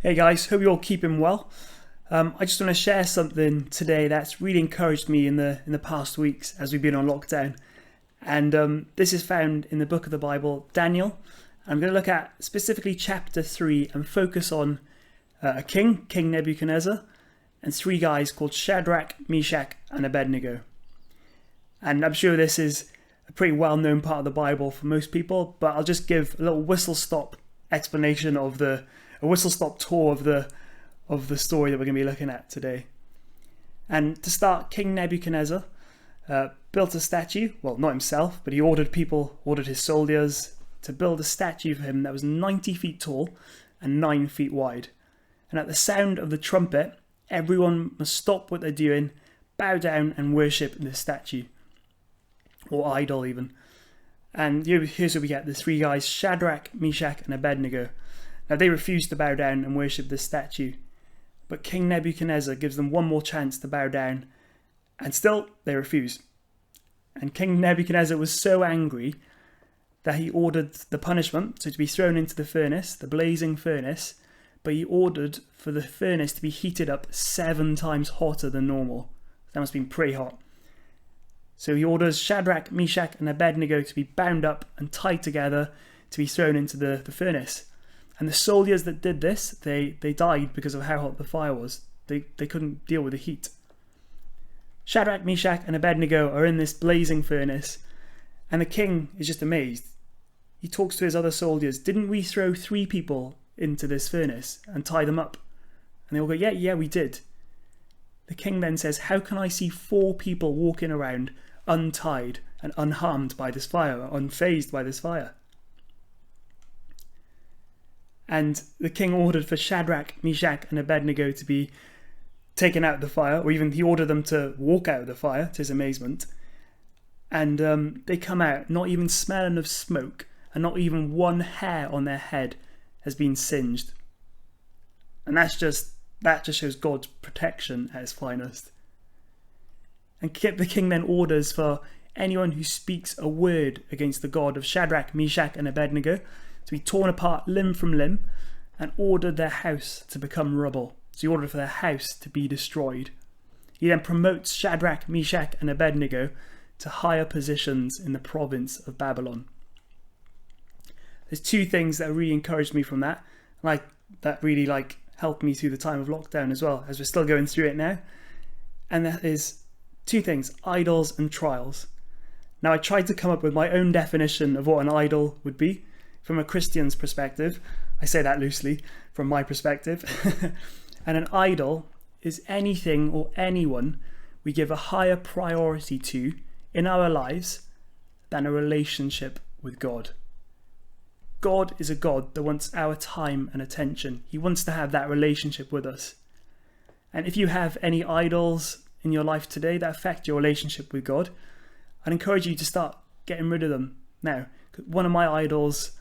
Hey guys, hope you're all keeping well. I just want to share something today that's really encouraged me in the past weeks as we've been on lockdown. And this is found in the book of the Bible, Daniel. I'm going to look at specifically chapter 3 and focus on a king, King Nebuchadnezzar, and three guys called Shadrach, Meshach, and Abednego. And I'm sure this is a pretty well-known part of the Bible for most people, but I'll just give a little whistle-stop explanation of a whistle-stop tour of the story that we're going to be looking at today. And to start, King Nebuchadnezzar built a statue. Well, not himself, but he ordered his soldiers to build a statue for him that was 90 feet tall and 9 feet wide. And at the sound of the trumpet, everyone must stop what they're doing, bow down and worship the statue, or idol even. And here's what we get: the three guys, Shadrach, Meshach, and Abednego. Now they refuse to bow down and worship this statue, but King Nebuchadnezzar gives them one more chance to bow down, and still they refuse. And King Nebuchadnezzar was so angry that he ordered the punishment to be thrown into the furnace, the blazing furnace, but he ordered for the furnace to be heated up 7 times hotter than normal. That must have been pretty hot. So he orders Shadrach, Meshach, and Abednego to be bound up and tied together to be thrown into the furnace. And the soldiers that did this, they died because of how hot the fire was. They couldn't deal with the heat. Shadrach, Meshach, and Abednego are in this blazing furnace, and the king is just amazed. He talks to his other soldiers. Didn't we throw 3 people into this furnace and tie them up? And they all go, yeah, we did. The king then says, how can I see 4 people walking around untied and unharmed by this fire, unfazed by this fire? And the king ordered for Shadrach, Meshach, and Abednego to be taken out of the fire, or even he ordered them to walk out of the fire, to his amazement. And they come out not even smelling of smoke, and not even one hair on their head has been singed. And that just shows God's protection at its finest. And the king then orders for anyone who speaks a word against the God of Shadrach, Meshach, and Abednego to be torn apart limb from limb, and ordered their house to become rubble. So he ordered for their house to be destroyed. He then promotes Shadrach, Meshach, and Abednego to higher positions in the province of Babylon. There's 2 things that really encouraged me from that, that really helped me through the time of lockdown as well, as we're still going through it now. And that is 2 things: idols and trials. Now, I tried to come up with my own definition of what an idol would be from a Christian's perspective. I say that loosely, from my perspective. And an idol is anything or anyone we give a higher priority to in our lives than a relationship with God. God is a God that wants our time and attention. He wants to have that relationship with us. And if you have any idols in your life today that affect your relationship with God, I'd encourage you to start getting rid of them now. One of my idols,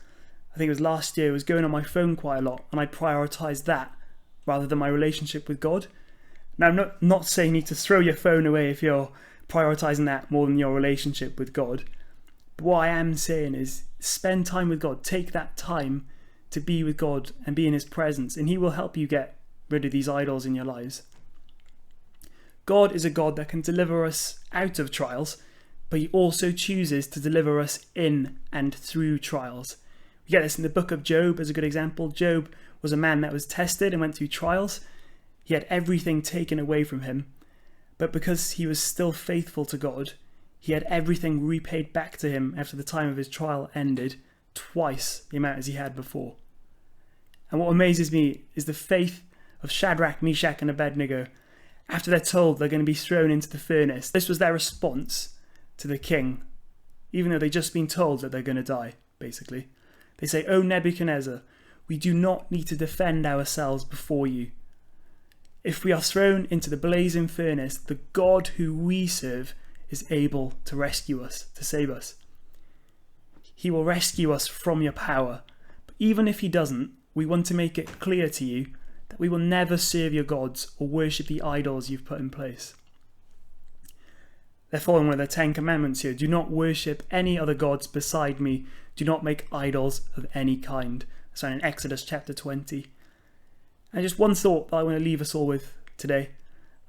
I think it was last year, was going on my phone quite a lot, and I prioritised that rather than my relationship with God. Now, I'm not saying you need to throw your phone away if you're prioritising that more than your relationship with God. But what I am saying is spend time with God. Take that time to be with God and be in His presence, and He will help you get rid of these idols in your lives. God is a God that can deliver us out of trials, but He also chooses to deliver us in and through trials. We get this in the book of Job as a good example. Job was a man that was tested and went through trials. He had everything taken away from him, but because he was still faithful to God, he had everything repaid back to him after the time of his trial ended, twice the amount as he had before. And what amazes me is the faith of Shadrach, Meshach, and Abednego. After they're told they're going to be thrown into the furnace, this was their response to the king, even though they'd just been told that they're going to die, basically. They say, "O Nebuchadnezzar, we do not need to defend ourselves before you. If we are thrown into the blazing furnace, the God who we serve is able to rescue us, to save us. He will rescue us from your power. But even if He doesn't, we want to make it clear to you that we will never serve your gods or worship the idols you've put in place." They're following one of the 10 commandments here. Do not worship any other gods beside me. Do not make idols of any kind. That's found in Exodus chapter 20. And just one thought that I want to leave us all with today.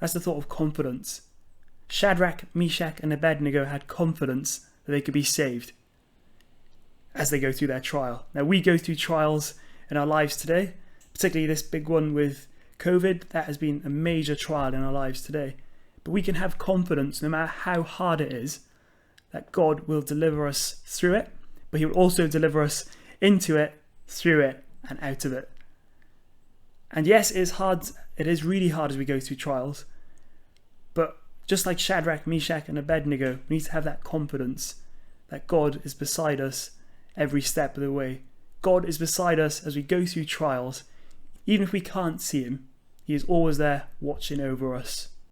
That's the thought of confidence. Shadrach, Meshach, and Abednego had confidence that they could be saved as they go through their trial. Now, we go through trials in our lives today, particularly this big one with COVID. That has been a major trial in our lives today. But we can have confidence, no matter how hard it is, that God will deliver us through it, but he will also deliver us into it, through it, and out of it. And yes, it is hard. It is really hard as we go through trials. But just like Shadrach, Meshach, and Abednego, we need to have that confidence that God is beside us every step of the way. God is beside us as we go through trials. Even if we can't see him, he is always there watching over us.